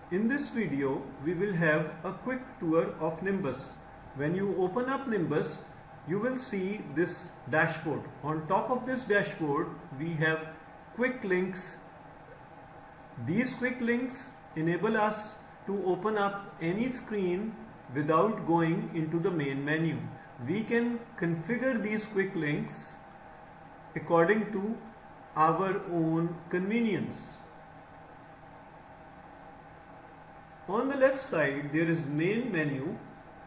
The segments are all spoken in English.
In this video, we will have a quick tour of Nimbus. When you open up Nimbus, you will see this dashboard. On top of this dashboard, we have quick links. These quick links enable us to open up any screen without going into the main menu. We can configure these quick links according to our own convenience. On the left side, there is main menu.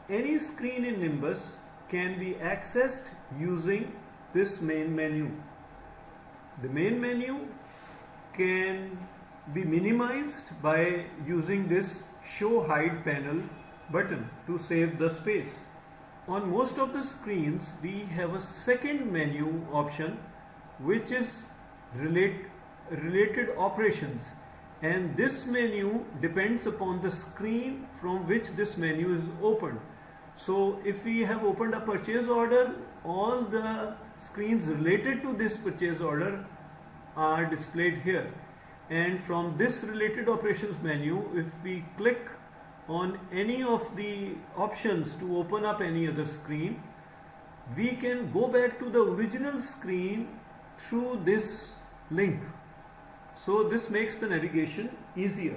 Any screen in Nimbus can be accessed using this main menu. The main menu can be minimized by using this show hide panel button to save the space. On most of the screens, we have a second menu option which is related operations, and this menu depends upon the screen from which this menu is opened. So if we have opened a purchase order, all the screens related to this purchase order are displayed here. And from this related operations menu, if we click on any of the options to open up any other screen, we can go back to the original screen through this link. So this makes the navigation easier.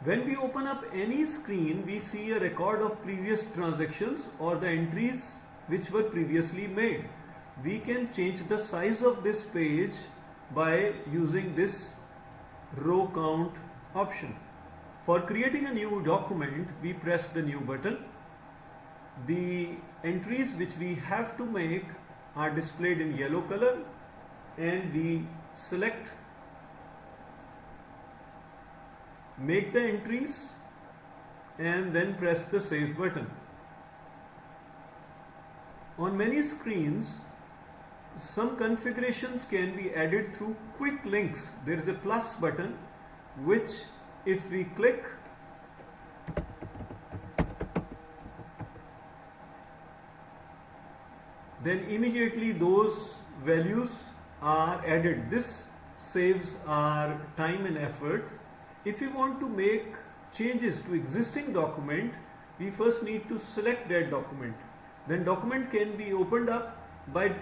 When we open up any screen, we see a record of previous transactions or the entries which were previously made. We can change the size of this page by using this row count option. For creating a new document, we press the new button. The entries which we have to make are displayed in yellow color, and we select make the entries and then press the save button. On many screens, some configurations can be added through quick links. There is a plus button which, if we click, then immediately those values are added. This saves our time and effort. If we want to make changes to existing document, we first need to select that document. Then document can be opened up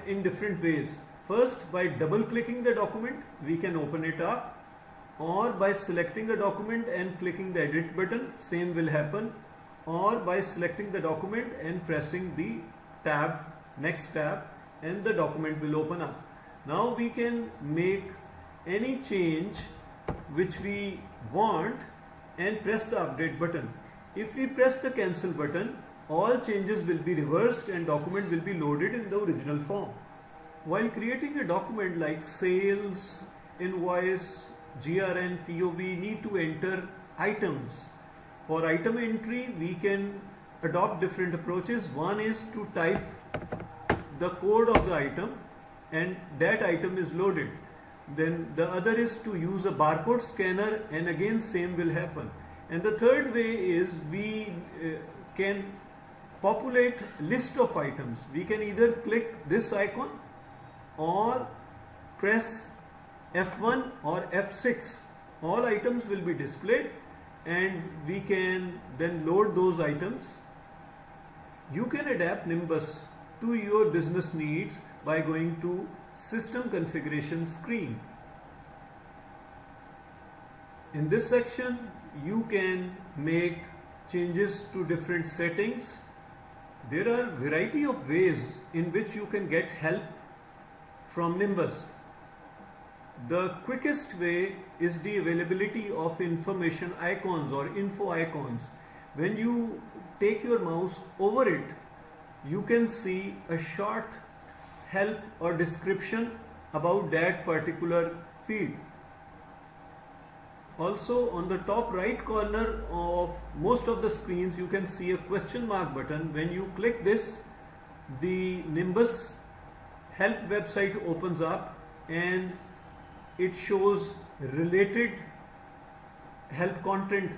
in different ways. First, by double clicking the document, we can open it up, or by selecting a document and clicking the edit button, same will happen, or by selecting the document and pressing the next tab, and the document will open up. Now we can make any change which we want and press the update button. If we press the cancel button, all changes will be reversed and document will be loaded in the original form. While creating a document like sales, invoice, GRN, PO, we need to enter items. For item entry, we can adopt different approaches. One is to type the code of the item and that item is loaded. Then the other is to use a barcode scanner, and again same will happen. And the third way is we can populate list of items. We can either click this icon or press F1 or F6. All items will be displayed and we can then load those items. You can adapt Nimbus to your business needs by going to System Configuration screen. In this section, you can make changes to different settings. There are a variety of ways in which you can get help from Nimbus. The quickest way is the availability of information icons or info icons. When you take your mouse over it, you can see a short help or description about that particular field. Also, on the top right corner of most of the screens, you can see a question mark button. When you click this, the Nimbus help website opens up and it shows related help content.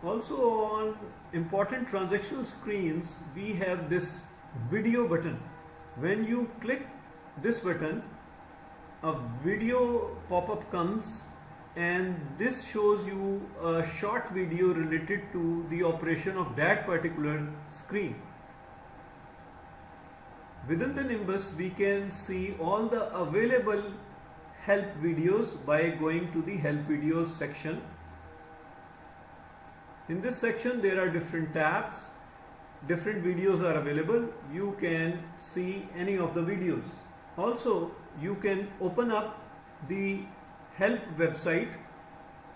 Also, on important transactional screens, we have this video button. When you click this button, a video pop-up comes and this shows you a short video related to the operation of that particular screen. Within the Nimbus, we can see all the available help videos by going to the help videos section. In this section, there are different tabs. Different videos are available. You can see any of the videos. Also, you can open up the help website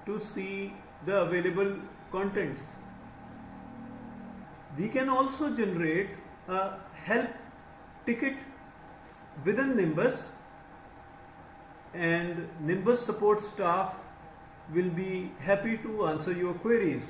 to see the available contents. We can also generate a help ticket within Nimbus, and Nimbus support staff will be happy to answer your queries.